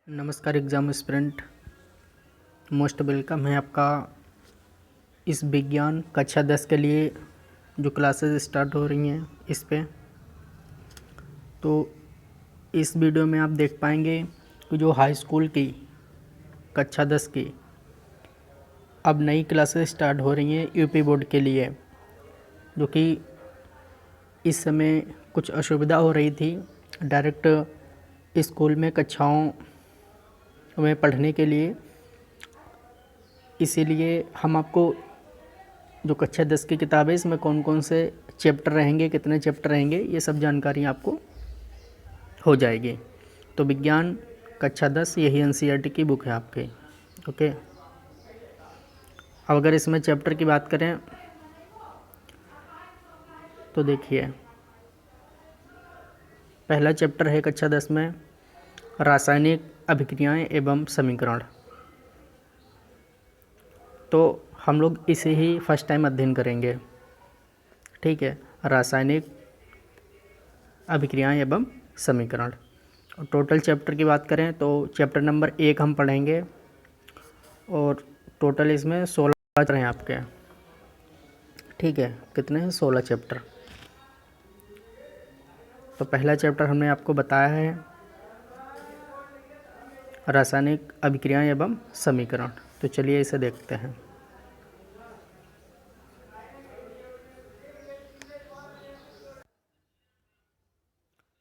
नमस्कार exam aspirant, most welcome है आपका इस विज्ञान कक्षा 10 के लिए जो क्लासेस स्टार्ट हो रही हैं इस पे। तो इस वीडियो में आप देख पाएंगे कि जो हाई स्कूल की कक्षा 10 की अब नई क्लासेस स्टार्ट हो रही हैं यूपी बोर्ड के लिए, जो कि इस समय कुछ असुविधा हो रही थी डायरेक्ट स्कूल में कक्षाओं में पढ़ने के लिए। इसीलिए हम आपको जो कक्षा 10 की किताब है इसमें कौन कौन से चैप्टर रहेंगे, कितने चैप्टर रहेंगे, ये सब जानकारी आपको हो जाएगी। तो विज्ञान कक्षा 10 यही एनसीईआरटी की बुक है आपके। ओके, अब अगर इसमें चैप्टर की बात करें तो देखिए, पहला चैप्टर है कक्षा 10 में रासायनिक अभिक्रियाएं एवं समीकरण। तो हम लोग इसे ही फर्स्ट टाइम अध्ययन करेंगे, ठीक है। रासायनिक अभिक्रियाएं एवं समीकरण। और टोटल चैप्टर की बात करें तो चैप्टर नंबर 1 हम पढ़ेंगे और टोटल इसमें 16 चैप्टर हैं आपके, ठीक है। कितने हैं? 16 चैप्टर। तो पहला चैप्टर हमने आपको बताया है रासायनिक अभिक्रियाएं एवं समीकरण। तो चलिए इसे देखते हैं।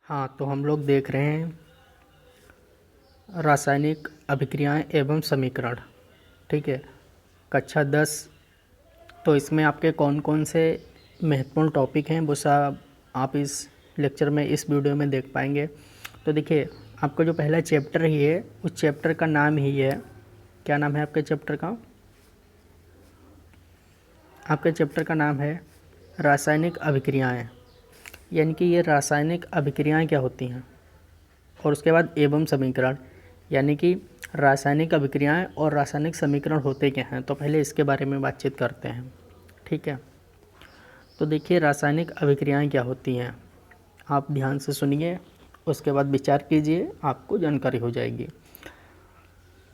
हाँ, तो हम लोग देख रहे हैं रासायनिक अभिक्रियाएं एवं समीकरण, ठीक है, कक्षा 10। तो इसमें आपके कौन कौन से महत्वपूर्ण टॉपिक हैं वो सब आप इस लेक्चर में, इस वीडियो में देख पाएंगे। तो देखिए, आपका जो पहला चैप्टर ही है उस चैप्टर का नाम ही है, क्या नाम है आपके चैप्टर का? आपके चैप्टर का नाम है रासायनिक अभिक्रियाएं, यानी कि ये रासायनिक अभिक्रियाएं क्या होती हैं। और उसके बाद एवं समीकरण, यानी कि रासायनिक अभिक्रियाएं और रासायनिक समीकरण होते क्या हैं। तो पहले इसके बारे में बातचीत करते हैं, ठीक है। तो देखिए, रासायनिक अभिक्रियाएं क्या होती हैं, आप ध्यान से सुनिए, उसके बाद विचार कीजिए, आपको जानकारी हो जाएगी।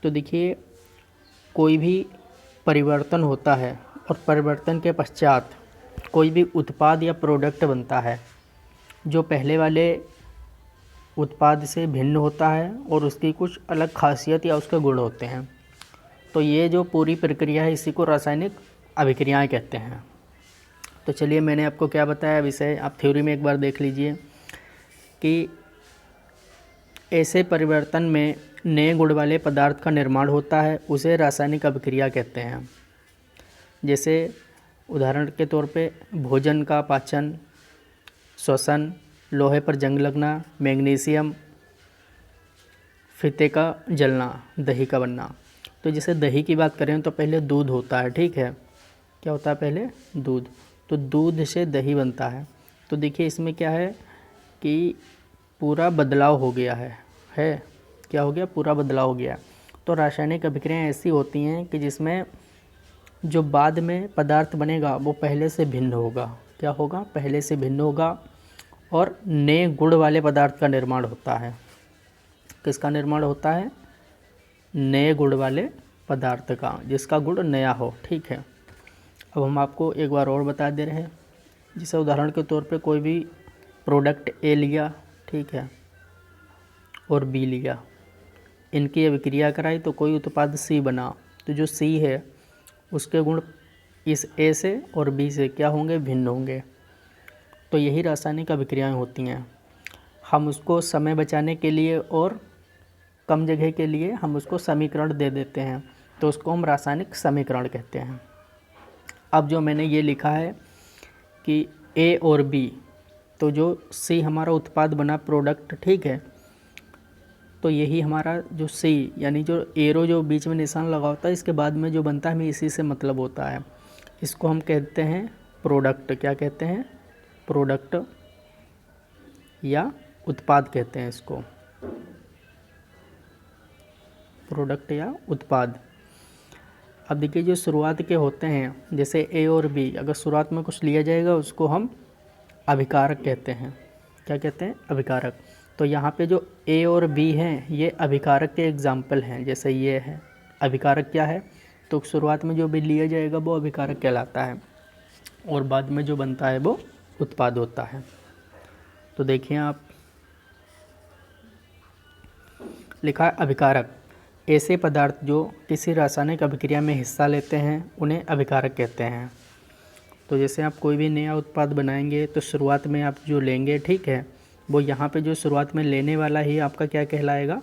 तो देखिए, कोई भी परिवर्तन होता है और परिवर्तन के पश्चात कोई भी उत्पाद या प्रोडक्ट बनता है जो पहले वाले उत्पाद से भिन्न होता है और उसकी कुछ अलग खासियत या उसके गुण होते हैं। तो ये जो पूरी प्रक्रिया है इसी को रासायनिक अभिक्रियाएं कहते हैं। तो चलिए, मैंने आपको क्या बताया विषय, आप थ्योरी में एक बार देख लीजिए कि ऐसे परिवर्तन में नए गुण वाले पदार्थ का निर्माण होता है, उसे रासायनिक अभिक्रिया कहते हैं। जैसे उदाहरण के तौर पे भोजन का पाचन, श्वसन, लोहे पर जंग लगना, मैग्नीशियम, फीते का जलना, दही का बनना। तो जैसे दही की बात करें तो पहले दूध होता है, ठीक है। क्या होता है? पहले दूध। तो दूध से दही बनता है। तो देखिए, इसमें क्या है कि पूरा बदलाव हो गया है क्या हो गया? पूरा बदलाव हो गया। तो रासायनिक अभिक्रियाएं ऐसी होती हैं कि जिसमें जो बाद में पदार्थ बनेगा वो पहले से भिन्न होगा। क्या होगा? पहले से भिन्न होगा और नए गुण वाले पदार्थ का निर्माण होता है। किसका निर्माण होता है? नए गुण वाले पदार्थ का, जिसका गुण नया हो, ठीक है। अब हम आपको एक बार और बता दे रहे हैं। जैसे उदाहरण के तौर पे कोई भी प्रोडक्ट ए लिया, ठीक है, और बी लिया, इनकी अभिक्रिया कराई तो कोई उत्पाद सी बना। तो जो सी है उसके गुण इस ए से और बी से क्या होंगे? भिन्न होंगे। तो यही रासायनिक अभिक्रियाएं होती हैं। हम उसको समय बचाने के लिए और कम जगह के लिए हम उसको समीकरण दे देते हैं, तो उसको हम रासायनिक समीकरण कहते हैं। अब जो मैंने ये लिखा है कि ए और बी, तो जो सी हमारा उत्पाद बना, प्रोडक्ट, ठीक है, तो यही हमारा जो सी, यानी जो एरो जो बीच में निशान लगा होता है, इसके बाद में जो बनता है हमें इसी से मतलब होता है। इसको हम कहते हैं प्रोडक्ट। क्या कहते हैं? प्रोडक्ट या उत्पाद कहते हैं इसको, प्रोडक्ट या उत्पाद। अब देखिए, जो शुरुआत के होते हैं जैसे ए और बी, अगर शुरुआत में कुछ लिया जाएगा उसको हम अभिकारक कहते हैं। क्या कहते हैं? अभिकारक। तो यहाँ पे जो ए और बी हैं ये अभिकारक के एग्जाम्पल हैं। जैसे ये है अभिकारक क्या है, तो शुरुआत में जो भी लिया जाएगा वो अभिकारक कहलाता है और बाद में जो बनता है वो उत्पाद होता है। तो देखिए आप, लिखा है अभिकारक ऐसे पदार्थ जो किसी रासायनिक अभिक्रिया में हिस्सा लेते हैं उन्हें अभिकारक कहते हैं। तो जैसे आप कोई भी नया उत्पाद बनाएंगे तो शुरुआत में आप जो लेंगे, ठीक है, वो यहाँ पे जो शुरुआत में लेने वाला ही आपका क्या कहलाएगा,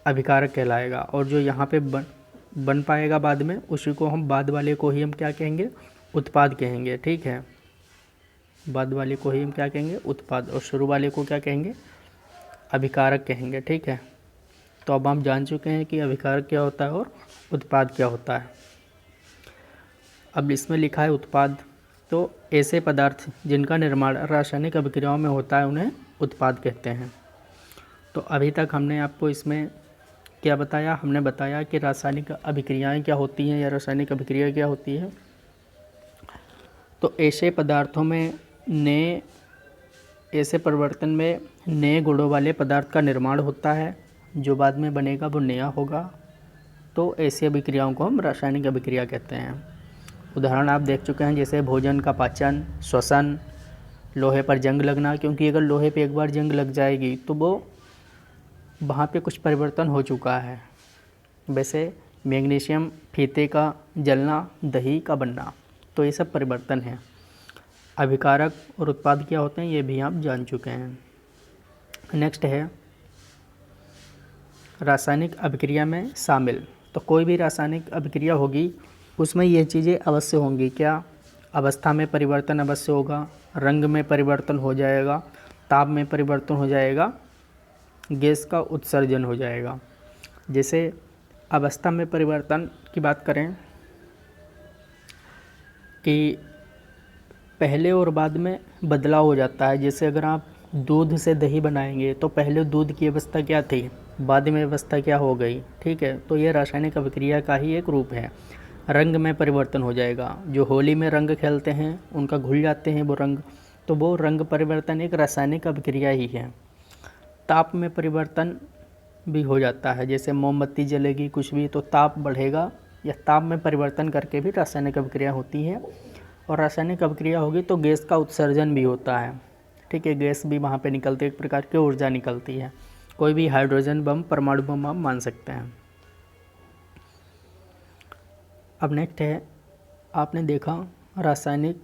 अभिकारक कहलाएगा। और जो यहाँ पे बन पाएगा बाद में, उसी को हम बाद वाले को ही हम क्या कहेंगे, उत्पाद कहेंगे। ठीक है, बाद वाले को ही हम क्या कहेंगे, उत्पाद, और शुरू वाले को क्या कहेंगे, अभिकारक कहेंगे। ठीक है, तो अब हम जान चुके हैं कि अभिकारक क्या होता है और उत्पाद क्या होता है। अब इसमें लिखा है उत्पाद, तो ऐसे पदार्थ जिनका निर्माण रासायनिक अभिक्रियाओं में होता है उन्हें उत्पाद कहते हैं। तो अभी तक हमने आपको इसमें क्या बताया, हमने बताया कि रासायनिक अभिक्रियाएं क्या होती हैं या रासायनिक अभिक्रिया क्या होती है। तो ऐसे पदार्थों में नए, ऐसे परिवर्तन में नए गुणों वाले पदार्थ का निर्माण होता है, जो बाद में बनेगा वो नया होगा। तो ऐसी अभिक्रियाओं को हम रासायनिक अभिक्रिया कहते हैं। उदाहरण आप देख चुके हैं, जैसे भोजन का पाचन, श्वसन, लोहे पर जंग लगना, क्योंकि अगर लोहे पे एक बार जंग लग जाएगी तो वो वहाँ पे कुछ परिवर्तन हो चुका है। वैसे मैग्नीशियम फीते का जलना, दही का बनना, तो ये सब परिवर्तन है। अभिकारक और उत्पाद क्या होते हैं ये भी आप जान चुके हैं। नेक्स्ट है रासायनिक अभिक्रिया में शामिल। तो कोई भी रासायनिक अभिक्रिया होगी उसमें ये चीज़ें अवश्य होंगी। क्या, अवस्था में परिवर्तन अवश्य होगा, रंग में परिवर्तन हो जाएगा, ताप में परिवर्तन हो जाएगा, गैस का उत्सर्जन हो जाएगा। जैसे अवस्था में परिवर्तन की बात करें कि पहले और बाद में बदलाव हो जाता है। जैसे अगर आप दूध से दही बनाएंगे तो पहले दूध की अवस्था क्या थी, बाद में अवस्था क्या हो गई। ठीक है, तो ये रासायनिक अभिक्रिया का ही एक रूप है। रंग में परिवर्तन हो जाएगा, जो होली में रंग खेलते हैं उनका घुल जाते हैं वो रंग, तो वो रंग परिवर्तन एक रासायनिक अभिक्रिया ही है। ताप में परिवर्तन भी हो जाता है, जैसे मोमबत्ती जलेगी कुछ भी तो ताप बढ़ेगा, या ताप में परिवर्तन करके भी रासायनिक अभिक्रिया होती है। और रासायनिक अभिक्रिया होगी तो गैस का उत्सर्जन भी होता है। ठीक है, गैस भी वहाँ पे निकलती है, एक प्रकार की ऊर्जा निकलती है। कोई भी हाइड्रोजन बम, परमाणु बम आप मान सकते हैं। अब नेक्स्ट है, आपने देखा रासायनिक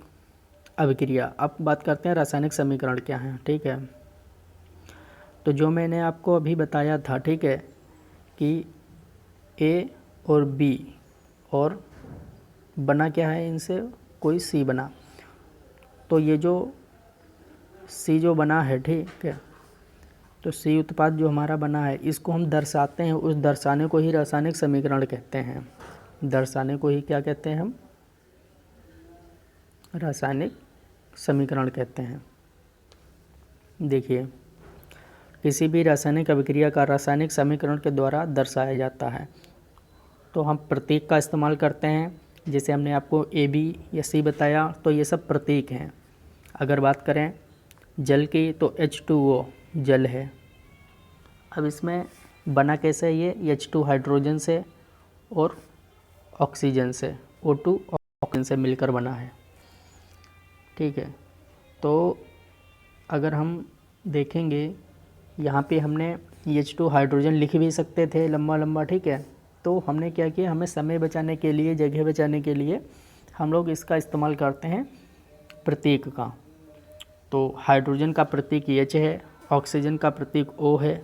अभिक्रिया। अब बात करते हैं रासायनिक समीकरण क्या है। ठीक है, तो जो मैंने आपको अभी बताया था, ठीक है, कि ए और बी और बना क्या है इनसे, कोई सी बना। तो ये जो सी जो बना है, ठीक है, तो सी उत्पाद जो हमारा बना है इसको हम दर्शाते हैं, उस दर्शाने को ही रासायनिक समीकरण कहते हैं। दर्शाने को ही क्या कहते हैं हम, रासायनिक समीकरण कहते हैं। देखिए, किसी भी रासायनिक अभिक्रिया का रासायनिक समीकरण के द्वारा दर्शाया जाता है। तो हम प्रतीक का इस्तेमाल करते हैं, जैसे हमने आपको ए बी या सी बताया, तो ये सब प्रतीक हैं। अगर बात करें जल की तो H2O जल है। अब इसमें बना कैसे है, ये H2 हाइड्रोजन से और ऑक्सीजन से, O2 ऑक्सीजन से मिलकर बना है। ठीक है, तो अगर हम देखेंगे यहाँ पे हमने H2 हाइड्रोजन लिख भी सकते थे लंबा लंबा। ठीक है, तो हमने क्या किया, हमें समय बचाने के लिए, जगह बचाने के लिए हम लोग इसका इस्तेमाल करते हैं प्रतीक का। तो हाइड्रोजन का प्रतीक H है, ऑक्सीजन का प्रतीक O है,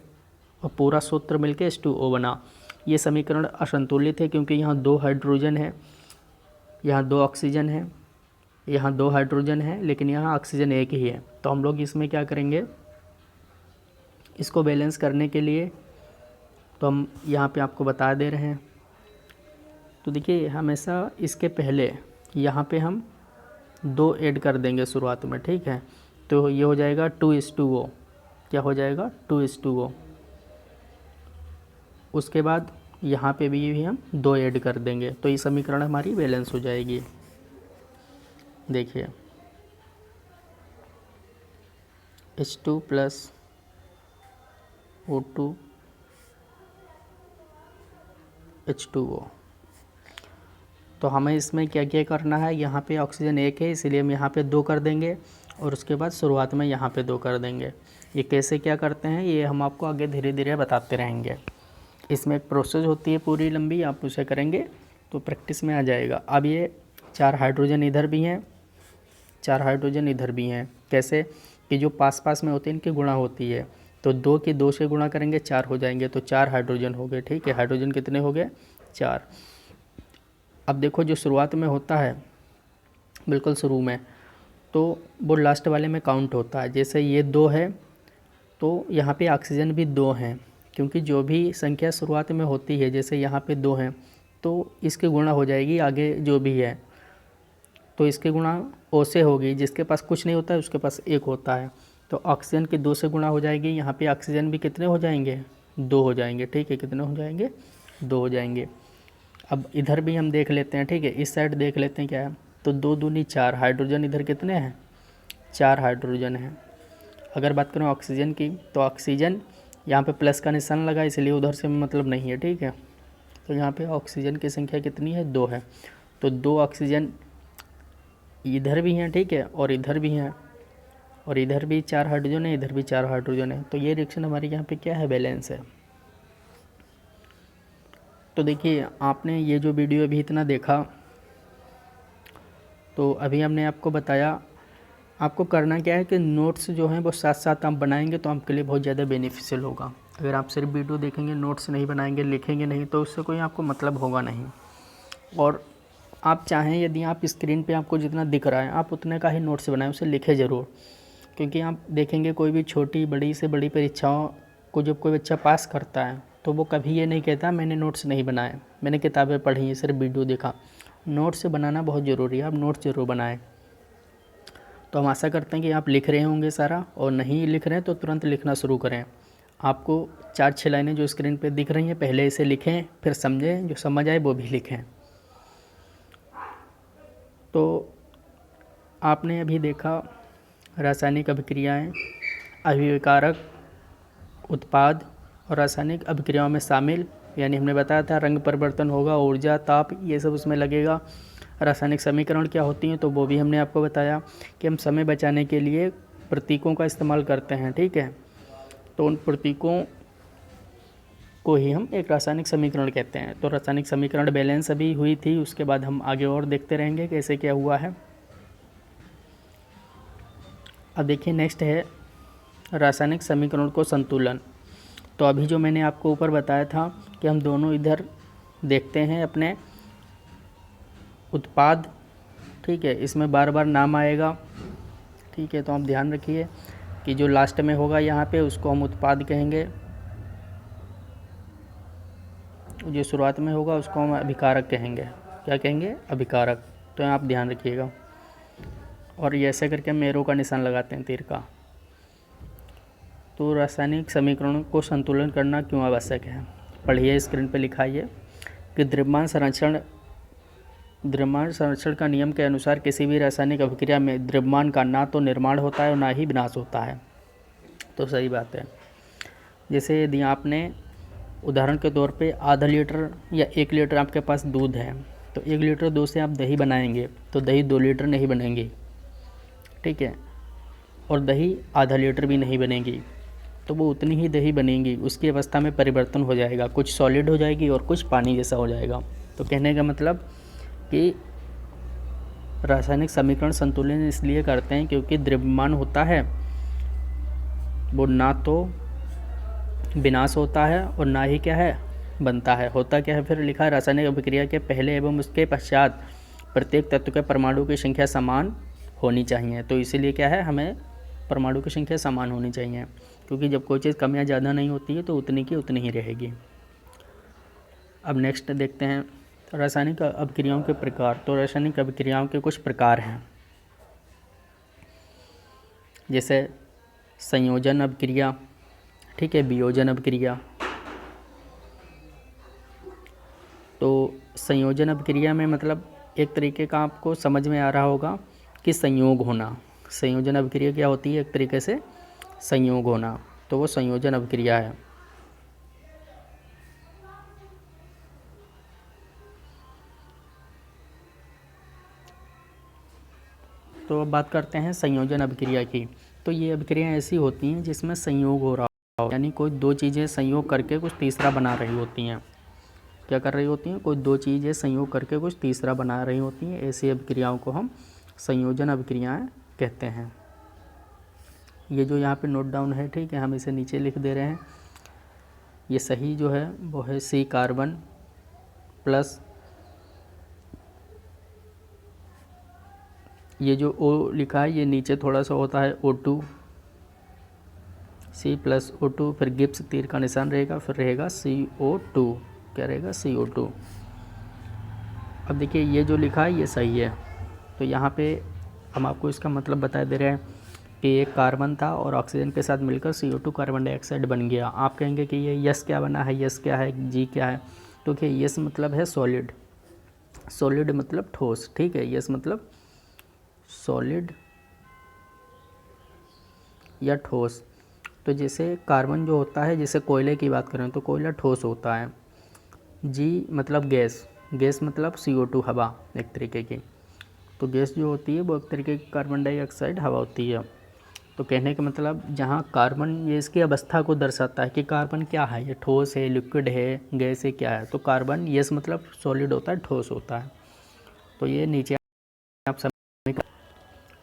और पूरा सूत्र मिलके H2O बना। ये समीकरण असंतुलित है क्योंकि यहाँ 2 हाइड्रोजन है, यहाँ 2 ऑक्सीजन है, यहाँ 2 हाइड्रोजन है, लेकिन यहाँ ऑक्सीजन एक ही है। तो हम लोग इसमें क्या करेंगे, इसको बैलेंस करने के लिए तो हम यहाँ पे आपको बता दे रहे हैं। तो देखिए, हमेशा इसके पहले यहाँ पे हम 2 ऐड कर देंगे शुरुआत में। ठीक है, तो ये हो जाएगा 2:2O। क्या हो जाएगा, 2:2O। उसके बाद यहाँ पे भी हम 2 ऐड कर देंगे, तो ये समीकरण हमारी बैलेंस हो जाएगी। देखिए, H2 प्लस O2 H2O। तो हमें इसमें क्या क्या करना है, यहाँ पे ऑक्सीजन 1 है इसलिए हम यहाँ पे 2 कर देंगे और उसके बाद शुरुआत में यहाँ पे 2 कर देंगे। ये कैसे क्या करते हैं ये हम आपको आगे धीरे धीरे बताते रहेंगे। इसमें एक प्रोसेस होती है पूरी लंबी, आप उसे करेंगे तो प्रैक्टिस में आ जाएगा। अब ये 4 हाइड्रोजन इधर भी हैं, 4 हाइड्रोजन इधर भी हैं। कैसे कि जो पास पास में होते हैं इनकी गुणा होती है, तो 2 की 2 से गुणा करेंगे 4 हो जाएंगे, तो 4 हाइड्रोजन हो गए। ठीक है, हाइड्रोजन कितने हो गए, 4। अब देखो जो शुरुआत में होता है बिल्कुल शुरू में, तो वो लास्ट वाले में काउंट होता है। जैसे ये 2 है तो यहाँ पे ऑक्सीजन भी 2 हैं, क्योंकि जो भी संख्या शुरुआत में होती है, जैसे यहाँ पे 2 हैं तो इसकी गुणा हो जाएगी आगे जो भी है, तो इसकी गुणा O से होगी। जिसके पास कुछ नहीं होता है उसके पास 1 होता है, तो ऑक्सीजन की 2 से गुणा हो जाएगी। यहाँ पे ऑक्सीजन भी कितने हो जाएंगे, 2 हो जाएंगे। ठीक है, कितने हो जाएंगे, 2 हो जाएंगे। अब इधर भी हम देख लेते हैं। ठीक है, इस साइड देख लेते हैं क्या है, तो 2 दूनी 4 हाइड्रोजन इधर कितने हैं, 4 हाइड्रोजन हैं। अगर बात करें ऑक्सीजन की, तो ऑक्सीजन यहाँ पे प्लस का निशान लगा इसलिए उधर से मतलब नहीं है। ठीक है, तो यहाँ पे ऑक्सीजन की संख्या कितनी है, 2 है। तो 2 ऑक्सीजन इधर भी हैं, ठीक है, और इधर भी हैं, और इधर भी 4 हाइड्रोजन है, इधर भी 4 हाइड्रोजन है। तो ये रिएक्शन हमारी यहाँ पे क्या है, बैलेंस है। तो देखिए आपने ये जो वीडियो अभी इतना देखा, तो अभी हमने आपको बताया आपको करना क्या है कि नोट्स जो हैं वो साथ साथ आप बनाएंगे तो आपके लिए बहुत ज़्यादा बेनिफिशियल होगा। अगर आप सिर्फ वीडियो देखेंगे, नोट्स नहीं बनाएंगे, लिखेंगे नहीं, तो उससे कोई आपको मतलब होगा नहीं। और आप चाहें यदि आप स्क्रीन पे आपको जितना दिख रहा है आप उतने का ही नोट्स बनाएं, उसे लिखें ज़रूर। क्योंकि आप देखेंगे कोई भी छोटी बड़ी से बड़ी परीक्षाओं को जब कोई बच्चा पास करता है तो वो कभी ये नहीं कहता मैंने नोट्स नहीं बनाए, मैंने किताबें पढ़ी, सिर्फ वीडियो देखा। नोट्स बनाना बहुत ज़रूरी है, आप नोट्स ज़रूर बनाएं। तो हम आशा करते हैं कि आप लिख रहे होंगे सारा, और नहीं लिख रहे हैं तो तुरंत लिखना शुरू करें। आपको 4-6 लाइनें जो स्क्रीन पे दिख रही हैं पहले इसे लिखें, फिर समझें, जो समझ आए वो भी लिखें। तो आपने अभी देखा रासायनिक अभिक्रियाएं, अभिकारक, उत्पाद और रासायनिक अभिक्रियाओं में शामिल, यानी हमने बताया था रंग परिवर्तन होगा, ऊर्जा, ताप, ये सब उसमें लगेगा। रासायनिक समीकरण क्या होती हैं तो वो भी हमने आपको बताया कि हम समय बचाने के लिए प्रतीकों का इस्तेमाल करते हैं। ठीक है, तो उन प्रतीकों को ही हम एक रासायनिक समीकरण कहते हैं। तो रासायनिक समीकरण बैलेंस अभी हुई थी, उसके बाद हम आगे और देखते रहेंगे कैसे क्या हुआ है। अब देखिए नेक्स्ट है रासायनिक समीकरण को संतुलन। तो अभी जो मैंने आपको ऊपर बताया था कि हम दोनों इधर देखते हैं अपने उत्पाद, ठीक है, इसमें बार बार नाम आएगा। ठीक है, तो आप ध्यान रखिए कि जो लास्ट में होगा यहाँ पे उसको हम उत्पाद कहेंगे, जो शुरुआत में होगा उसको हम अभिकारक कहेंगे। क्या कहेंगे, अभिकारक। तो आप ध्यान रखिएगा। और ये ऐसे करके हम एरो का निशान लगाते हैं, तीर का। तो रासायनिक समीकरणों को संतुलन करना क्यों आवश्यक है, पढ़िए, स्क्रीन पर लिखाइए कि द्रव्यमान संरक्षण का नियम के अनुसार किसी भी रासायनिक अभिक्रिया में द्रव्यमान का ना तो निर्माण होता है और ना ही विनाश होता है। तो सही बात है। जैसे यदि आपने उदाहरण के तौर पे आधा लीटर या 1 लीटर आपके पास दूध है, तो 1 लीटर दूध से आप दही बनाएंगे तो दही 2 लीटर नहीं बनेगी। ठीक है, और दही आधा लीटर भी नहीं बनेगी, तो वो उतनी ही दही बनेगी, उसकी अवस्था में परिवर्तन हो जाएगा, कुछ सॉलिड हो जाएगी और कुछ पानी जैसा हो जाएगा। तो कहने का मतलब कि रासायनिक समीकरण संतुलन इसलिए करते हैं क्योंकि द्रव्यमान होता है वो ना तो विनाश होता है और ना ही क्या है, बनता है। होता क्या है, फिर लिखा है रासायनिक अभिक्रिया के पहले एवं उसके पश्चात प्रत्येक तत्व के परमाणु की संख्या समान होनी चाहिए। तो इसीलिए क्या है, हमें परमाणु की संख्या समान होनी चाहिए, क्योंकि जब कोई चीज़ कम या ज़्यादा नहीं होती है तो उतनी की उतनी ही रहेगी। अब नेक्स्ट देखते हैं रासायनिक अभिक्रियाओं के प्रकार। तो रासायनिक अभिक्रियाओं के कुछ प्रकार हैं, जैसे संयोजन अभिक्रिया, ठीक है, वियोजन अभिक्रिया। तो संयोजन अभिक्रिया में मतलब एक तरीके का आपको समझ में आ रहा होगा कि संयोग होना। संयोजन अभिक्रिया क्या होती है, एक तरीके से संयोग होना, तो वो संयोजन अभिक्रिया है। तो अब बात करते हैं संयोजन अभिक्रिया की। तो ये अभिक्रियाएँ ऐसी होती हैं जिसमें संयोग हो रहा हो, यानी कोई दो चीज़ें संयोग करके कुछ तीसरा बना रही होती हैं। क्या कर रही होती हैं? कोई दो चीज़ें संयोग करके कुछ तीसरा बना रही होती हैं। ऐसी अभिक्रियाओं को हम संयोजन अभिक्रियाएँ कहते हैं। ये जो यहाँ पे नोट डाउन है, ठीक है, हम इसे नीचे लिख दे रहे हैं। ये सही जो है वो है C कार्बन प्लस ये जो O लिखा है ये नीचे थोड़ा सा होता है O2, C प्लस O2, फिर गिब्स तीर का निशान रहेगा, फिर रहेगा CO2। क्या रहेगा? CO2। अब देखिए ये जो लिखा है ये सही है। तो यहाँ पे हम आपको इसका मतलब बता दे रहे हैं कि एक कार्बन था और ऑक्सीजन के साथ मिलकर CO2 कार्बन डाइऑक्साइड बन गया। आप कहेंगे कि ये यस क्या बना है, यस क्या है, जी क्या है? तो क्या यस मतलब है सॉलिड, सॉलिड मतलब ठोस, ठीक है, यस मतलब सॉलिड या ठोस। तो जैसे कार्बन जो होता है, जैसे कोयले की बात करें तो कोयला ठोस होता है। जी मतलब गैस, गैस मतलब CO2 हवा एक तरीके की। तो गैस जो होती है वो एक तरीके की कार्बन डाइऑक्साइड हवा होती है। तो कहने का मतलब जहाँ कार्बन, ये इसकी अवस्था को दर्शाता है कि कार्बन क्या है, ये ठोस है, लिक्विड है, गैस है, क्या है। तो कार्बन यस मतलब सॉलिड होता है, ठोस होता है। तो ये नीचे आप समझ,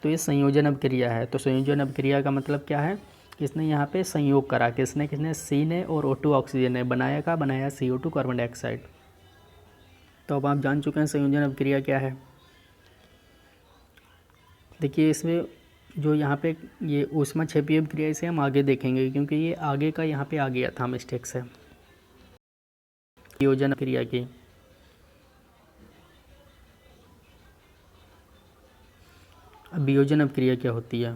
तो ये संयोजन अभिक्रिया है। तो संयोजन अभिक्रिया का मतलब क्या है? किसने यहाँ पे संयोग करा, किसने किसने C ने और O2 ऑक्सीजन ने बनाया, का बनाया CO2 कार्बन डाइऑक्साइड। तो अब आप जान चुके हैं संयोजन अभिक्रिया क्या है। देखिए इसमें जो यहाँ पे ये ऊष्मा क्षेपीय अभिक्रिया, इसे हम आगे देखेंगे क्योंकि ये आगे का यहाँ पे आ गया था मिस्टेक से। संयोजन अभिक्रिया की अब वियोजन अभिक्रिया क्या होती है?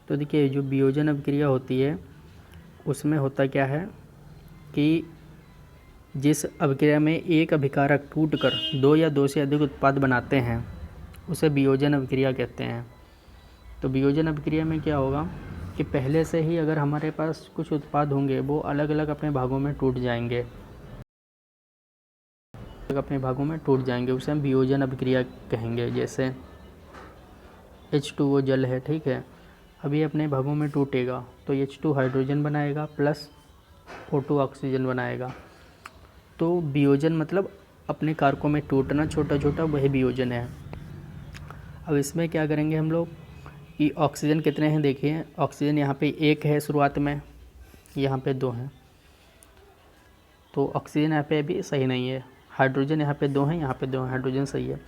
तो देखिए जो वियोजन अभिक्रिया होती है उसमें होता क्या है कि जिस अभिक्रिया में एक अभिकारक टूटकर दो या दो से अधिक उत्पाद बनाते हैं उसे वियोजन अभिक्रिया कहते हैं। तो वियोजन अभिक्रिया में क्या होगा कि पहले से ही अगर हमारे पास कुछ उत्पाद होंगे वो अलग अलग अपने भागों में टूट जाएंगे, अपने भागों में टूट जाएंगे, उसे हम वियोजन अभिक्रिया कहेंगे। जैसे H2O जल है, ठीक है, अभी अपने भागों में टूटेगा तो H2 हाइड्रोजन बनाएगा प्लस O2 ऑक्सीजन बनाएगा। तो वियोजन मतलब अपने कारकों में टूटना, छोटा छोटा, वही वियोजन है। अब इसमें क्या करेंगे हम लोग कि ऑक्सीजन कितने हैं, देखिए ऑक्सीजन यहाँ पे एक है शुरुआत में, यहाँ पे दो हैं, तो ऑक्सीजन यहाँ पे अभी सही नहीं है। हाइड्रोजन यहाँ पे दो हैं, यहाँ पे दो हैं, हाइड्रोजन सही है।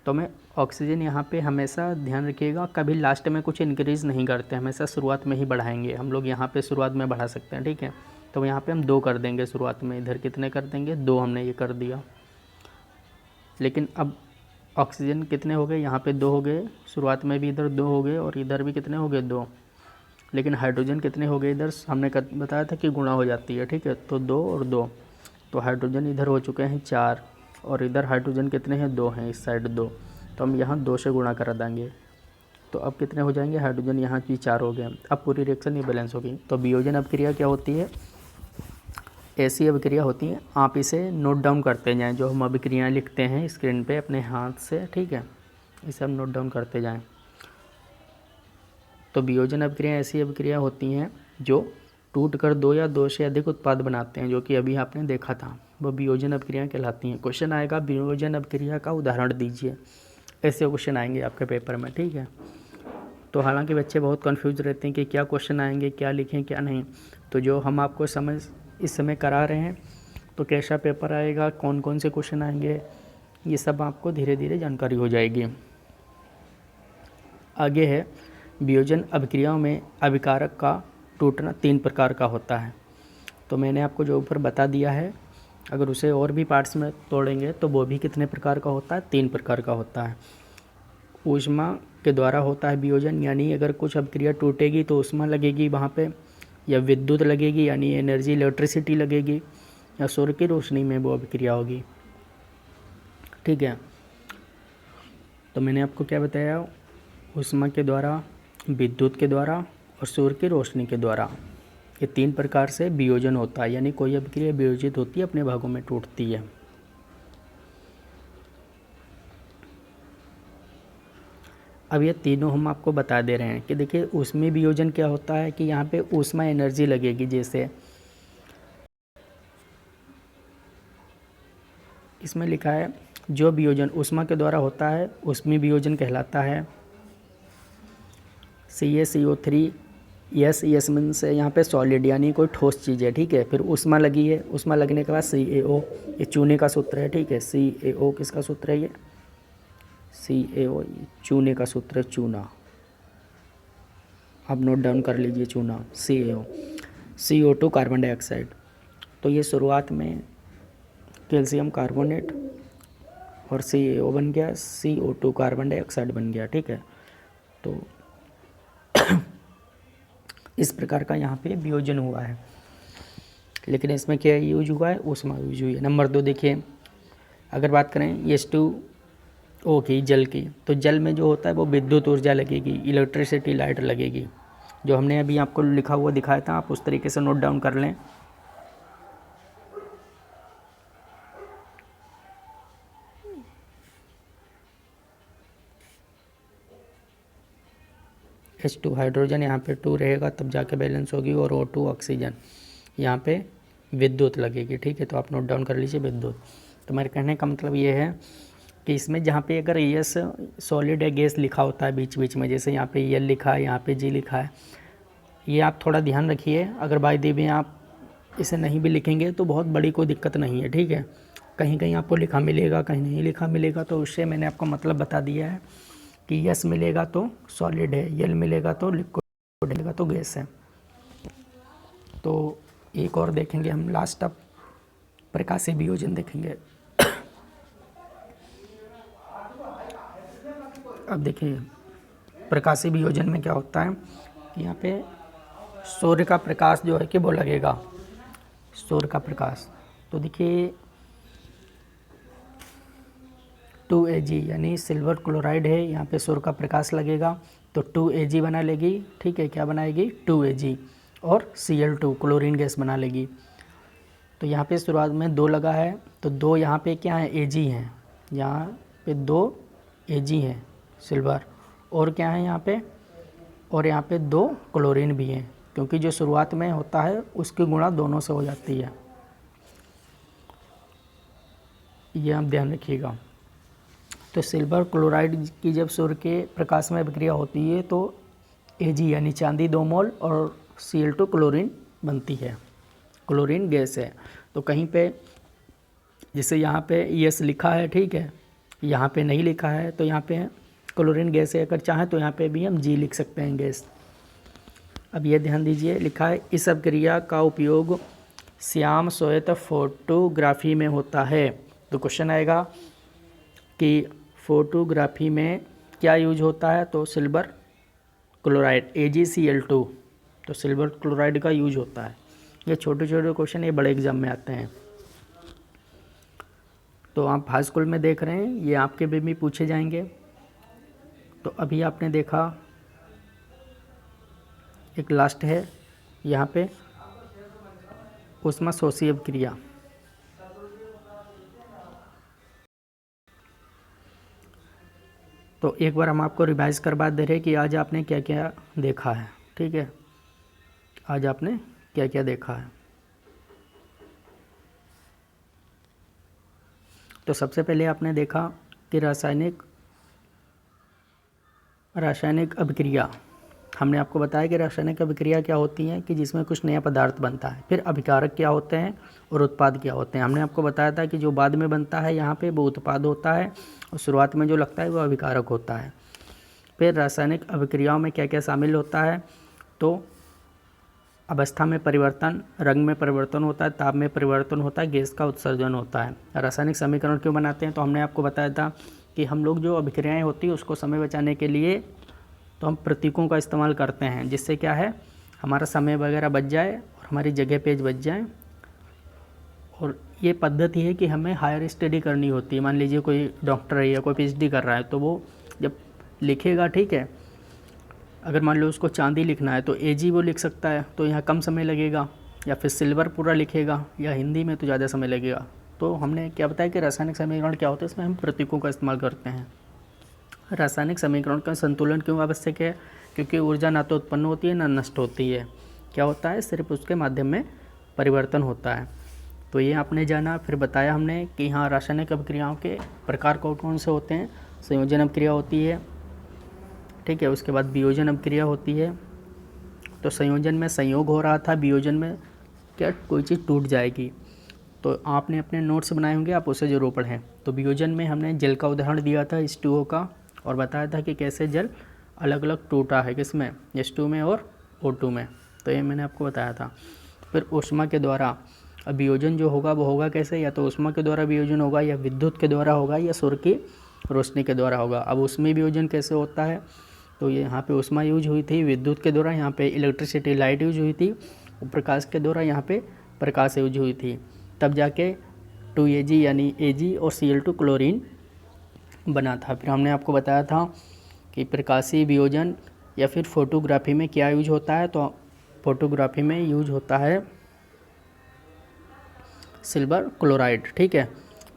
तो मैं ऑक्सीजन यहाँ पे हमेशा ध्यान रखिएगा, कभी लास्ट में कुछ इंक्रीज़ नहीं करते, हमेशा शुरुआत में ही बढ़ाएंगे। हम लोग यहाँ पे शुरुआत में बढ़ा सकते हैं, ठीक है। तो यहाँ पे हम 2 कर देंगे शुरुआत में, इधर कितने कर देंगे, 2 हमने ये कर दिया। लेकिन अब ऑक्सीजन कितने हो गए, यहाँ पे 2 हो गए, शुरुआत में भी इधर 2 हो गए और इधर भी कितने हो गए, 2। लेकिन हाइड्रोजन कितने हो गए, इधर हमने बताया था कि गुणा हो जाती है, ठीक है। तो 2 और 2, तो हाइड्रोजन इधर हो चुके हैं 4 और इधर हाइड्रोजन कितने हैं, 2 हैं, इस साइड 2। तो हम यहाँ 2 से गुणा कर देंगे, तो अब कितने हो जाएंगे, हाइड्रोजन यहाँ की 4 हो गए। अब पूरी रिएक्शन ये बैलेंस होगी। तो वियोजन अभिक्रिया क्या होती है, ऐसी अभिक्रिया होती है। आप इसे नोट डाउन करते जाएं, जो हम अभिक्रियाएँ लिखते हैं स्क्रीन पे अपने हाथ से, ठीक है, इसे हम नोट डाउन करते जाएं। तो वियोजन अभिक्रिया ऐसी अभिक्रिया होती हैं जो टूट कर 2 या 2 से अधिक उत्पाद बनाते हैं, जो कि अभी आपने देखा था, वो वियोजन अभिक्रिया कहलाती हैं। क्वेश्चन आएगा वियोजन अभिक्रिया का उदाहरण दीजिए, ऐसे क्वेश्चन आएंगे आपके पेपर में, ठीक है। तो हालांकि बच्चे बहुत कंफ्यूज रहते हैं कि क्या क्वेश्चन आएंगे, क्या लिखें क्या नहीं। तो जो हम आपको समझ इस समय करा रहे हैं, तो कैसा पेपर आएगा, कौन कौन से क्वेश्चन आएंगे, ये सब आपको धीरे धीरे जानकारी हो जाएगी। आगे है वियोजन अभिक्रियाओं में अभिकारक का टूटना 3 प्रकार का होता है। तो मैंने आपको जो ऊपर बता दिया है, अगर उसे और भी पार्ट्स में तोड़ेंगे तो वो भी कितने प्रकार का होता है, 3 प्रकार का होता है। ऊष्मा के द्वारा होता है वियोजन, यानी अगर कुछ अभिक्रिया टूटेगी तो ऊष्मा लगेगी वहाँ पे, या विद्युत लगेगी यानी एनर्जी इलेक्ट्रिसिटी लगेगी, या सूर्य की रोशनी में वो अभिक्रिया होगी, ठीक है। तो मैंने आपको क्या बताया, ऊष्मा के द्वारा, विद्युत के द्वारा और सूर्य की रोशनी के द्वारा, ये 3 प्रकार से वियोजन होता है, यानी कोई अभिक्रिया वियोजित होती है, अपने भागों में टूटती है। अब ये तीनों हम आपको बता दे रहे हैं कि देखिए ऊष्मीय वियोजन क्या होता है कि यहाँ पे ऊष्मा एनर्जी लगेगी। जैसे इसमें लिखा है जो वियोजन ऊष्मा के द्वारा होता है ऊष्मीय वियोजन कहलाता है। CaCO3 यस मीन्स यहाँ पे सॉलिड यानी कोई ठोस चीज़ है, ठीक है। फिर ऊष्मा लगी है, ऊष्मा लगने के बाद CaO, ये चूने का सूत्र है, ठीक है। CaO किसका सूत्र है? ये CaO चूने का सूत्र है, चूना। आप नोट डाउन कर लीजिए, चूना CaO। CO2 कार्बन डाइऑक्साइड, तो ये शुरुआत में कैल्शियम कार्बोनेट और CaO बन गया, CO2 कार्बन डाइऑक्साइड बन गया, ठीक है। तो इस प्रकार का यहाँ पे वियोजन हुआ है। लेकिन इसमें क्या यूज हुआ है? ऊष्मा यूज हुई है। नंबर 2 देखिए, अगर बात करें H2O की, जल की, तो जल में जो होता है वो विद्युत ऊर्जा लगेगी, इलेक्ट्रिसिटी लाइट लगेगी। जो हमने अभी आपको लिखा हुआ दिखाया था, आप उस तरीके से नोट डाउन कर लें। H2 हाइड्रोजन, यहाँ पे 2 रहेगा तब जाके बैलेंस होगी, और O2 ऑक्सीजन, यहाँ पे विद्युत लगेगी, ठीक है। तो आप नोट डाउन कर लीजिए विद्युत। तो मेरे कहने का मतलब ये है कि इसमें जहाँ पे अगर यस सॉलिड या गैस लिखा होता है बीच बीच में, जैसे यहाँ पे L लिखा है, यहाँ पे G लिखा है, ये आप थोड़ा ध्यान रखिए। अगर बाय दी भी आप इसे नहीं भी लिखेंगे तो बहुत बड़ी कोई दिक्कत नहीं है, ठीक है। कहीं कहीं आपको लिखा मिलेगा, कहीं नहीं लिखा मिलेगा, तो उससे मैंने आपको मतलब बता दिया है कि यस मिलेगा तो सॉलिड है, यल मिलेगा तो लिक्विड, मिलेगा तो गैस है। तो एक और देखेंगे हम, लास्ट अब प्रकाशीय वियोजन देखेंगे। अब देखिए प्रकाशीय वियोजन में क्या होता है कि यहाँ पे सूर्य का प्रकाश जो है कि वो लगेगा, सूर्य का प्रकाश। तो देखिए 2Ag यानी सिल्वर क्लोराइड है, यहाँ पे सूर्य का प्रकाश लगेगा तो 2Ag बना लेगी, ठीक है। क्या बनाएगी? 2Ag, और Cl2 क्लोरीन गैस बना लेगी। तो यहाँ पे शुरुआत में 2 लगा है, तो 2 यहाँ पे क्या है? Ag हैं, यहाँ पे 2 Ag हैं सिल्वर, और क्या है यहाँ पे? और यहाँ पे 2 क्लोरीन भी हैं, क्योंकि जो शुरुआत में होता है उसकी गुणा दोनों से हो जाती है, ये आप ध्यान रखिएगा। तो सिल्वर क्लोराइड की जब सूर्य के प्रकाश में अभिक्रिया होती है तो Ag यानी चांदी 2 मोल और Cl2 क्लोरीन बनती है, क्लोरीन गैस है। तो कहीं पे जैसे यहाँ पे यस लिखा है, ठीक है, यहाँ पे नहीं लिखा है, तो यहाँ पे क्लोरीन गैस है। अगर चाहें तो यहाँ पे भी हम G लिख सकते हैं, गैस। अब ये ध्यान दीजिए, लिखा है इस अभिक्रिया का उपयोग श्याम श्वेत फोटोग्राफी में होता है। तो क्वेश्चन आएगा कि फोटोग्राफी में क्या यूज होता है? तो सिल्वर क्लोराइड AgCl2, तो सिल्वर क्लोराइड का यूज होता है। ये छोटे छोटे क्वेश्चन ये बड़े एग्जाम में आते हैं, तो आप हाई स्कूल में देख रहे हैं, ये आपके भी पूछे जाएंगे। तो अभी आपने देखा एक लास्ट है यहाँ पे ऊष्माशोषी अभिक्रिया। तो एक बार हम आपको रिवाइज करवा दे रहे हैं कि आज आपने क्या क्या देखा है, ठीक है। आज आपने क्या क्या देखा है। तो सबसे पहले आपने देखा कि रासायनिक अभिक्रिया। हमने आपको बताया कि रासायनिक अभिक्रिया क्या होती है कि जिसमें कुछ नया पदार्थ बनता है। फिर अभिकारक क्या होते हैं और उत्पाद क्या होते हैं। हमने आपको बताया था कि जो बाद में बनता है यहाँ पे वो उत्पाद होता है, और शुरुआत में जो लगता है वो अभिकारक होता है। फिर रासायनिक अभिक्रियाओं में क्या क्या शामिल होता है? तो अवस्था में परिवर्तन, रंग में परिवर्तन होता है, ताप में परिवर्तन होता है, गैस का उत्सर्जन होता है। रासायनिक समीकरण क्यों बनाते हैं? तो हमने आपको बताया था कि हम लोग जो अभिक्रियाएँ होती है उसको समय बचाने के लिए तो हम प्रतीकों का इस्तेमाल करते हैं, जिससे क्या है हमारा समय वगैरह बच जाए और हमारी जगह पेज बच जाए। और ये पद्धति है कि हमें हायर स्टडी करनी होती है। मान लीजिए कोई डॉक्टर है या कोई PhD कर रहा है, तो वो जब लिखेगा, ठीक है, अगर मान लो उसको चांदी लिखना है तो Ag वो लिख सकता है, तो यहाँ कम समय लगेगा, या फिर सिल्वर पूरा लिखेगा, या हिंदी में तो ज़्यादा समय लगेगा। तो हमने क्या बताया कि रासायनिक समीकरण क्या होता है, इसमें हम प्रतीकों का इस्तेमाल करते हैं। रासायनिक समीकरण का संतुलन क्यों आवश्यक है? क्योंकि ऊर्जा ना तो उत्पन्न होती है ना नष्ट होती है। क्या होता है? सिर्फ उसके माध्यम में परिवर्तन होता है। तो ये आपने जाना। फिर बताया हमने कि हाँ, रासायनिक अभिक्रियाओं के प्रकार कौन कौन से होते हैं। संयोजन अभिक्रिया होती है, ठीक है। उसके बाद वियोजन अभिक्रिया होती है। तो संयोजन में संयोग हो रहा था, वियोजन में क्या कोई चीज़ टूट जाएगी। तो आपने अपने नोट्स बनाए होंगे, आप उसे जरूर पढ़ें। तो वियोजन में हमने जल का उदाहरण दिया था H2O का, और बताया था कि कैसे जल अलग अलग टूटा है, किसमें, H2 में और O2 में। तो ये मैंने आपको बताया था। फिर ऊष्मा के द्वारा अब वियोजन जो होगा वो होगा कैसे? या तो ऊष्मा के द्वारा वियोजन होगा, या विद्युत के द्वारा होगा, या सूर्य की रोशनी के द्वारा होगा। अब उसमें वियोजन कैसे होता है? तो ये यहाँ पे ऊष्मा यूज हुई थी विद्युत के द्वारा, यहाँ पे इलेक्ट्रिसिटी लाइट यूज हुई थी, और प्रकाश के द्वारा यहाँ पे प्रकाश यूज हुई थी। तब जाके 2Ag यानी Ag और Cl2 क्लोरीन बना था। फिर हमने आपको बताया था कि प्रकाशीय वियोजन या फिर फोटोग्राफी में क्या यूज होता है। तो फोटोग्राफी में यूज होता है सिल्वर क्लोराइड, ठीक है,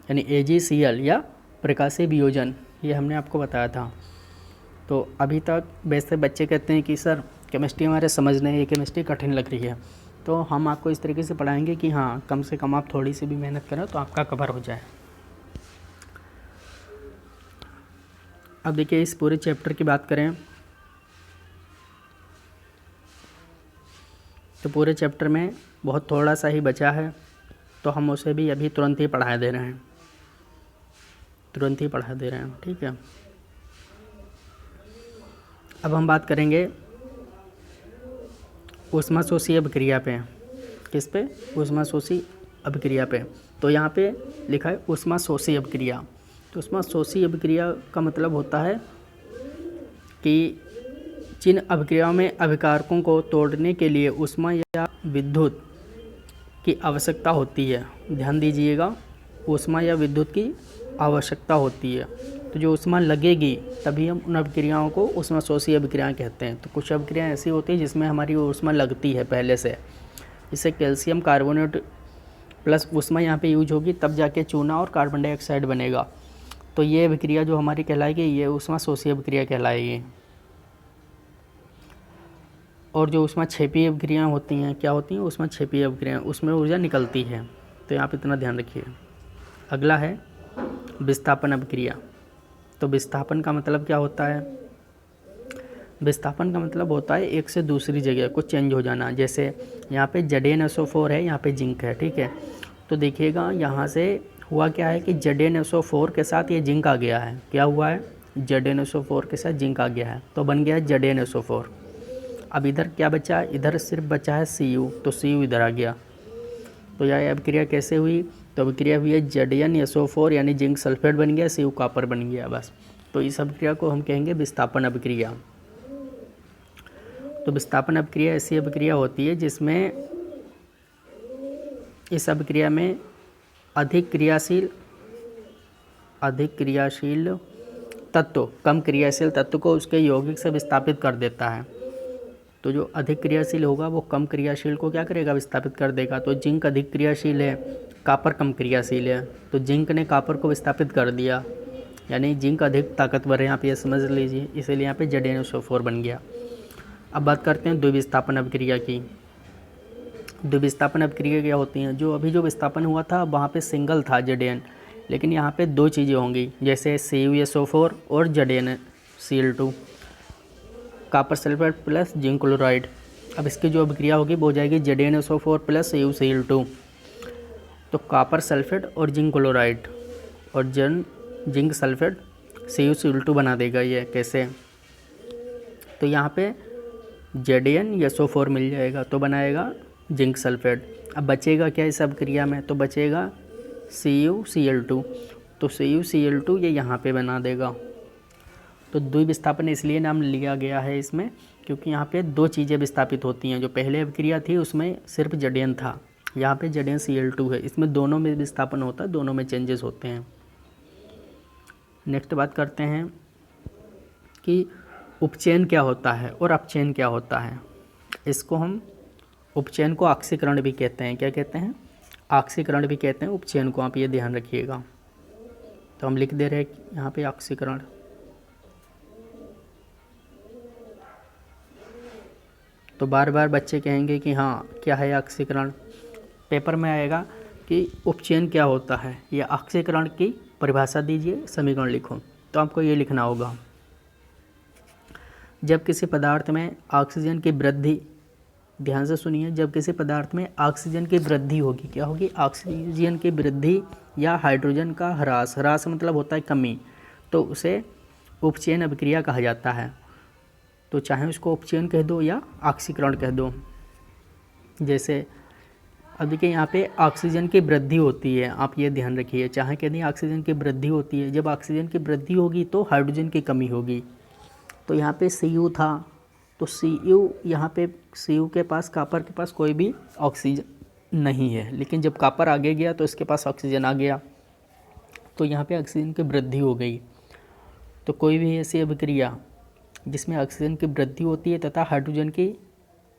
यानी AgCl या प्रकाशीय वियोजन, ये हमने आपको बताया था। तो अभी तक वैसे बच्चे कहते हैं कि सर केमिस्ट्री हमारे समझने ये केमिस्ट्री कठिन लग रही है। तो हम आपको इस तरीके से पढ़ाएंगे कि हाँ, कम से कम आप थोड़ी सी भी मेहनत करें तो आपका कवर हो जाए। अब देखिए, इस पूरे चैप्टर की बात करें तो पूरे चैप्टर में बहुत थोड़ा सा ही बचा है, तो हम उसे भी अभी तुरंत ही पढ़ा दे रहे हैं, ठीक है। अब हम बात करेंगे ऊष्माशोषी अभिक्रिया पे। किस पे? ऊष्माशोषी अभिक्रिया पे। तो यहाँ पे लिखा है ऊष्माशोषी अभिक्रिया। तो ऊष्माशोषी अभिक्रिया का मतलब होता है कि जिन अभिक्रियाओं में अभिकारकों को तोड़ने के लिए ऊष्मा या विद्युत की आवश्यकता होती है। ध्यान दीजिएगा, ऊष्मा या विद्युत की आवश्यकता होती है। तो जो ऊष्मा लगेगी तभी हम उन अभिक्रियाओं को ऊष्माशोषी अभिक्रियाएं कहते हैं। तो कुछ अभिक्रियाएं ऐसी होती है जिसमें हमारी ऊष्मा लगती है पहले से, जैसे कैल्शियम कार्बोनेट प्लस ऊष्मा यहाँ पे यूज होगी, तब जाके चूना और कार्बन डाइऑक्साइड बनेगा। तो ये अभिक्रिया जो हमारी कहलाएगी ये ऊष्माशोषी अभिक्रिया कहलाएगी। और जो ऊष्माक्षेपीय अभिक्रियाएं होती हैं, क्या होती हैं? ऊष्माक्षेपीय अभिक्रियाएं, उसमें ऊर्जा निकलती है। तो यहाँ पे इतना ध्यान रखिए। अगला है विस्थापन अभिक्रिया। तो विस्थापन का मतलब क्या होता है? विस्थापन का मतलब होता है एक से दूसरी जगह को चेंज हो जाना। जैसे यहाँ पे ZnSO4 है, यहाँ पे जिंक है, ठीक है। तो देखिएगा यहाँ से हुआ क्या है कि ZnSO4 के साथ ये जिंक आ गया है। क्या हुआ है? ZnSO4 के साथ जिंक आ गया है, तो बन गया है ZnSO4। अब इधर क्या बचा? इधर सिर्फ बचा है Cu, तो Cu इधर आ गया। तो यह अभिक्रिया कैसे हुई? तो अभिक्रिया हुई है ZnSO4 यानी जिंक सल्फेट बन गया, Cu कॉपर बन गया, बस। तो इस अभिक्रिया को हम कहेंगे विस्थापन अभिक्रिया। तो विस्थापन अभिक्रिया ऐसी अभिक्रिया होती है जिसमें इस अभिक्रिया में अधिक क्रियाशील तत्व कम क्रियाशील तत्व को उसके यौगिक से विस्थापित कर देता है। तो जो अधिक क्रियाशील होगा वो कम क्रियाशील को क्या करेगा? विस्थापित कर देगा। तो जिंक अधिक क्रियाशील है, कॉपर कम क्रियाशील है, तो जिंक ने कॉपर को विस्थापित कर दिया, यानी जिंक अधिक ताकतवर है, यहाँ पे समझ लीजिए। इसीलिए यहाँ पे ZnSO4 बन गया। अब बात करते हैं द्विविस्थापन अभिक्रिया की। द्विविस्थापन अभिक्रिया क्या होती हैं? जो अभी जो विस्थापन हुआ था वहाँ पे सिंगल था Zn, लेकिन यहाँ पे दो चीज़ें होंगी, जैसे CuSO4 और ZnCl2, copper sulphate plus zinc chloride. अब इसकी जो अभिक्रिया होगी वो हो जाएगी ZnSO4 प्लस CuCl2। तो कॉपर सल्फेट और जिंक क्लोराइड और जिंक सल्फेट CuCl2 बना देगा ये। कैसे? तो यहाँ पे ZnSO4 मिल जाएगा, तो बनाएगा जिंक सल्फेट। अब बचेगा क्या इस अभिक्रिया में? तो बचेगा CuCl2। तो CuCl2 ये यहाँ पे बना देगा। तो द्विविस्थापन इसलिए नाम लिया गया है इसमें क्योंकि यहाँ पे दो चीज़ें विस्थापित होती हैं। जो पहले अभिक्रिया थी उसमें सिर्फ Zn था, यहाँ पे ZnCl2 है, इसमें दोनों में विस्थापन होता है, दोनों में चेंजेस होते हैं। नेक्स्ट बात करते हैं कि उपचयन क्या होता है और अपचयन क्या होता है। इसको हम उपचयन को ऑक्सीकरण भी कहते हैं। क्या कहते हैं? ऑक्सीकरण भी कहते हैं उपचयन को, आप ये ध्यान रखिएगा। तो हम लिख दे रहे हैं यहाँ पे ऑक्सीकरण। तो बार बार बच्चे कहेंगे कि हाँ क्या है ऑक्सीकरण, पेपर में आएगा कि उपचयन क्या होता है या ऑक्सीकरण की परिभाषा दीजिए, समीकरण लिखो। तो आपको ये लिखना होगा, जब किसी पदार्थ में ऑक्सीजन की वृद्धि, ध्यान से सुनिए, जब किसी पदार्थ में ऑक्सीजन की वृद्धि होगी, क्या होगी, ऑक्सीजन की वृद्धि या हाइड्रोजन का ह्रास, ह्रास मतलब होता है कमी, तो उसे उपचयन अभिक्रिया कहा जाता है। तो चाहे उसको उपचयन कह दो या ऑक्सीकरण कह दो। जैसे अब देखिए यहाँ पे ऑक्सीजन की वृद्धि होती है, आप ये ध्यान रखिए, चाहे कह दें ऑक्सीजन की वृद्धि होती है, जब ऑक्सीजन की वृद्धि होगी तो हाइड्रोजन की कमी होगी। तो यहाँ पे Cu था, तो Cu यहाँ पे Cu के पास, कॉपर के पास कोई भी ऑक्सीजन नहीं है, लेकिन जब कॉपर आगे गया तो इसके पास ऑक्सीजन आ गया, तो यहाँ पे ऑक्सीजन की वृद्धि हो गई। तो कोई भी ऐसी अभिक्रिया जिसमें ऑक्सीजन की वृद्धि होती है तथा हाइड्रोजन की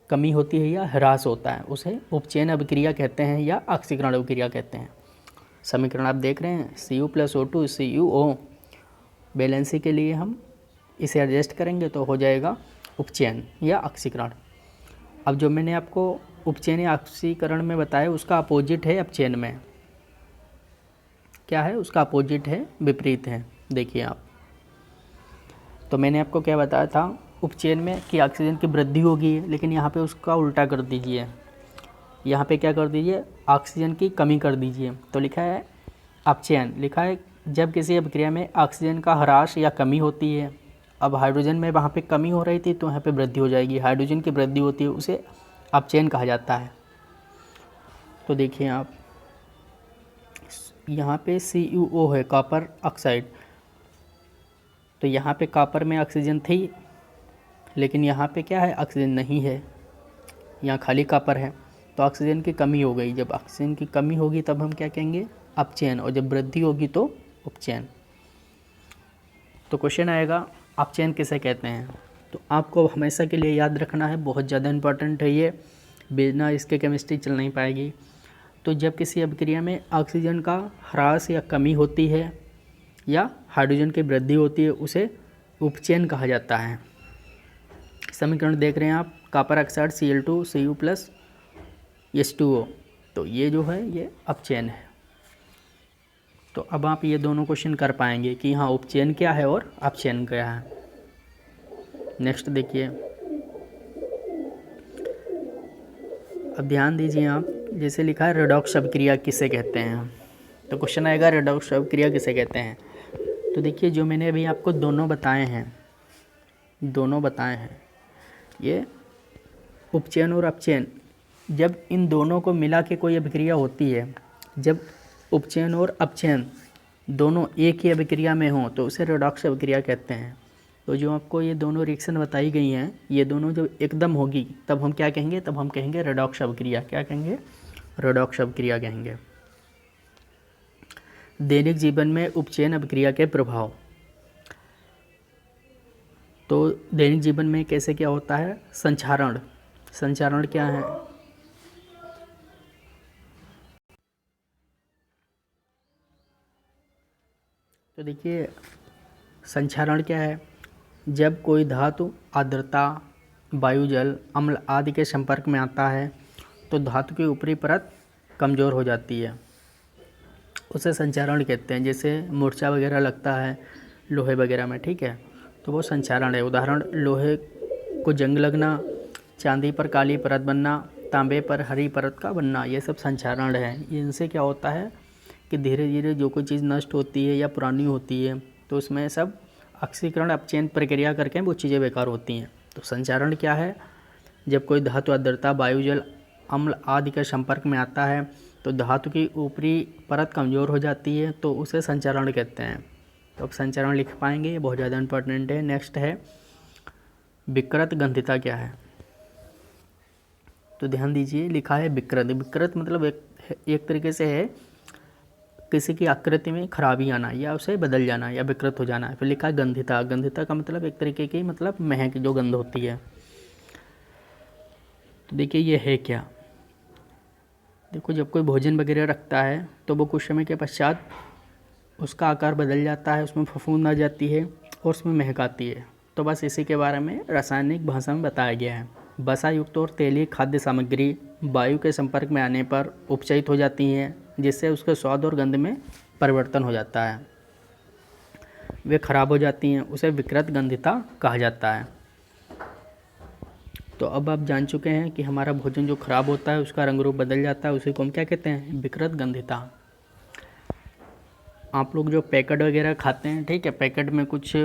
कमी होती है या ह्रास होता है, उसे उपचयन अभिक्रिया कहते हैं या ऑक्सीकरण अभिक्रिया कहते हैं। समीकरण आप देख रहे हैं, Cu+O2 CuO, बैलेंसी के लिए हम इसे एडजस्ट करेंगे तो हो जाएगा उपचयन या ऑक्सीकरण। अब जो मैंने आपको उपचयन या ऑक्सीकरण में बताया उसका अपोजिट है अपचयन में, क्या है उसका अपोजिट है, विपरीत है। देखिए आप, तो मैंने आपको क्या बताया था उपचयन में कि ऑक्सीजन की वृद्धि होगी, लेकिन यहाँ पे उसका उल्टा कर दीजिए, यहाँ पे क्या कर दीजिए, ऑक्सीजन की कमी कर दीजिए। तो लिखा है अपचयन, लिखा है जब किसी अभिक्रिया में ऑक्सीजन का ह्रास या कमी होती है। अब हाइड्रोजन में वहाँ पे कमी हो रही थी तो यहाँ पे वृद्धि हो जाएगी, हाइड्रोजन की वृद्धि होती है, उसे अपचयन कहा जाता है। तो देखिए आप, यहाँ पे CuO है, कॉपर ऑक्साइड, तो यहाँ पे कॉपर में ऑक्सीजन थी, लेकिन यहाँ पे क्या है, ऑक्सीजन नहीं है, यहाँ खाली कॉपर है, तो ऑक्सीजन की कमी हो गई। जब ऑक्सीजन की कमी होगी तब हम क्या कहेंगे, अपचयन, और जब वृद्धि होगी तो उपचयन। तो क्वेश्चन आएगा अपचयन किसे कहते हैं। तो आपको हमेशा के लिए याद रखना है, बहुत ज़्यादा इंपॉर्टेंट है ये, बिना इसके केमिस्ट्री चल नहीं पाएगी। तो जब किसी अभिक्रिया में ऑक्सीजन का ह्रास या कमी होती है या हाइड्रोजन की वृद्धि होती है, उसे उपचयन कहा जाता है। समीकरण देख रहे हैं आप, कॉपर ऑक्साइड Cl2 Cu+H2O, तो ये जो है ये अपचयन है। तो अब आप ये दोनों क्वेश्चन कर पाएंगे कि हाँ उपचयन क्या है और अपचयन क्या है। नेक्स्ट देखिए, अब ध्यान दीजिए आप, जैसे लिखा है रेडॉक्स अभिक्रिया किसे कहते हैं, तो क्वेश्चन आएगा रेडॉक्स अभिक्रिया किसे कहते हैं। तो देखिए जो मैंने अभी आपको दोनों बताए हैं, ये उपचयन और अपचयन, जब इन दोनों को मिला के कोई अभिक्रिया होती है, जब उपचयन और अपचयन दोनों एक ही अभिक्रिया में हों तो उसे रेडॉक्स अभिक्रिया कहते हैं। तो जो आपको ये दोनों रिएक्शन बताई गई हैं, ये दोनों जब एकदम होगी तब हम क्या कहेंगे, तब हम कहेंगे रेडॉक्स अभिक्रिया। क्या कहेंगे, रेडॉक्स अभिक्रिया कहेंगे। दैनिक जीवन में उपचयन अभिक्रिया के प्रभाव, तो दैनिक जीवन में कैसे क्या होता है, संचारण, संचारण क्या है, तो देखिए संचारण क्या है, जब कोई धातु आर्द्रता, वायुजल, अम्ल आदि के संपर्क में आता है तो धातु की ऊपरी परत कमज़ोर हो जाती है, उसे संचारण कहते हैं। जैसे मूर्छा वगैरह लगता है लोहे वगैरह में, ठीक है, तो वो संचारण है। उदाहरण, लोहे को जंग लगना, चांदी पर काली परत बनना, तांबे पर हरी परत का बनना, ये सब संचारण है। इनसे क्या होता है कि धीरे धीरे जो कोई चीज़ नष्ट होती है या पुरानी होती है तो उसमें सब ऑक्सीकरण अपचयन प्रक्रिया करके वो चीज़ें बेकार होती हैं। तो संचारण क्या है, जब कोई धातु आर्द्रता, वायुजल, अम्ल आदि के संपर्क में आता है तो धातु की ऊपरी परत कमज़ोर हो जाती है, तो उसे संचारण कहते हैं। तो अब संचारण लिख पाएंगे, ये बहुत ज़्यादा इंपॉर्टेंट है। नेक्स्ट है विकृत गंधिता क्या है, तो ध्यान दीजिए, लिखा है विकृत। विकृत मतलब एक तरीके से है किसी की आकृति में खराबी आना या उसे बदल जाना या विकृत हो जाना। फिर लिखा है गंधिता, गंधिता का मतलब एक तरीके की मतलब महक, जो गंध होती है। तो देखिए ये है क्या, देखो जब कोई भोजन वगैरह रखता है तो वो कुछ समय के पश्चात उसका आकार बदल जाता है, उसमें फफूंद आ जाती है और उसमें महक आती है। तो बस इसी के बारे में रासायनिक भाषा में बताया गया है। वसा युक्त और तेलीय खाद्य सामग्री वायु के संपर्क में आने पर उपचयित हो जाती हैं, जिससे उसके स्वाद और गंध में परिवर्तन हो जाता है, वे खराब हो जाती हैं, उसे विकृत गंधिता कहा जाता है। तो अब आप जान चुके हैं कि हमारा भोजन जो खराब होता है उसका रंग रूप बदल जाता है, उसी को हम क्या कहते हैं? विकृत गंधिता। आप लोग जो पैकेट वगैरह खाते हैं, ठीक है, पैकेट में कुछ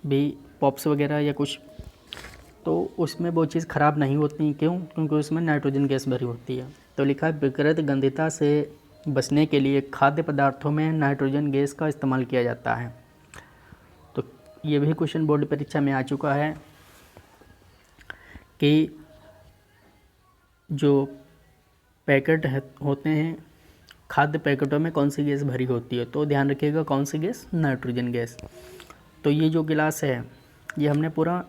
भी पॉप्स वगैरह या कुछ, तो उसमें वो चीज़ ख़राब नहीं होती। क्यों? क्योंकि उसमें नाइट्रोजन गैस भरी होती है। तो लिखा है विकृत गंधिता से बचने के लिए खाद्य पदार्थों में नाइट्रोजन गैस का इस्तेमाल किया जाता है। तो ये भी क्वेश्चन बोर्ड परीक्षा में आ चुका है कि जो पैकेट होते हैं, खाद्य पैकेटों में कौन सी गैस भरी होती है, तो ध्यान रखिएगा कौन सी गैस? Nitrogen gas. तो ये जो गिलास है, ये हमने पूरा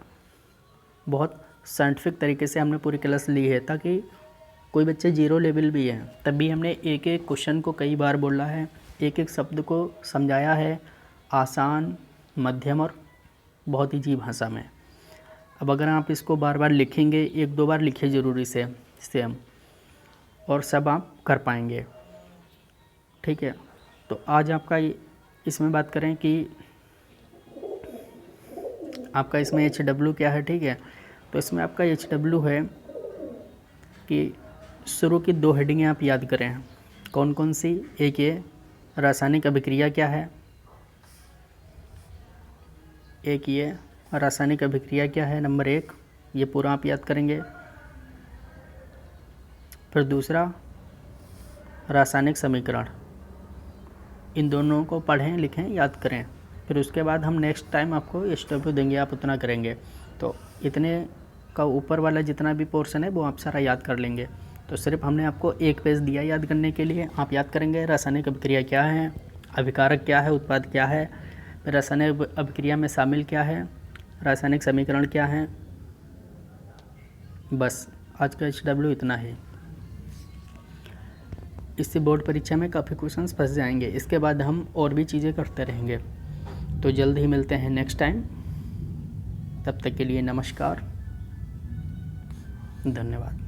बहुत साइंटिफिक तरीके से हमने पूरी क्लास ली है, ताकि कोई बच्चे जीरो लेवल भी है तब भी हमने एक एक क्वेश्चन को कई बार बोला है, एक एक शब्द को समझाया है, आसान, मध्यम और बहुत ईजी भाषा में। अब अगर आप इसको बार बार लिखेंगे, एक दो बार लिखिए ज़रूरी से सेम, और सब आप कर पाएंगे, ठीक है। तो आज आपका इसमें बात करें कि आपका इसमें HW क्या है, ठीक है। तो इसमें आपका HW है कि शुरू की 2 हेडिंगें आप याद करें, कौन कौन सी? एक ये रासायनिक अभिक्रिया क्या है, एक ये रासायनिक अभिक्रिया क्या है, नंबर 1, ये पूरा आप याद करेंगे। फिर दूसरा रासायनिक समीकरण, इन दोनों को पढ़ें, लिखें, याद करें। फिर उसके बाद हम नेक्स्ट टाइम आपको HW देंगे, आप उतना करेंगे। तो इतने का ऊपर वाला जितना भी पोर्शन है वो आप सारा याद कर लेंगे। तो सिर्फ हमने आपको एक पेज दिया याद करने के लिए, आप याद करेंगे रासायनिक अभिक्रिया क्या है, अभिकारक क्या है, उत्पाद क्या है, रासायनिक अभिक्रिया में शामिल क्या है, रासायनिक समीकरण क्या है। बस आज का HW इतना है। इससे बोर्ड परीक्षा में काफ़ी क्वेश्चंस फंस जाएंगे, इसके बाद हम और भी चीज़ें करते रहेंगे। तो जल्द ही मिलते हैं नेक्स्ट टाइम, तब तक के लिए नमस्कार, धन्यवाद।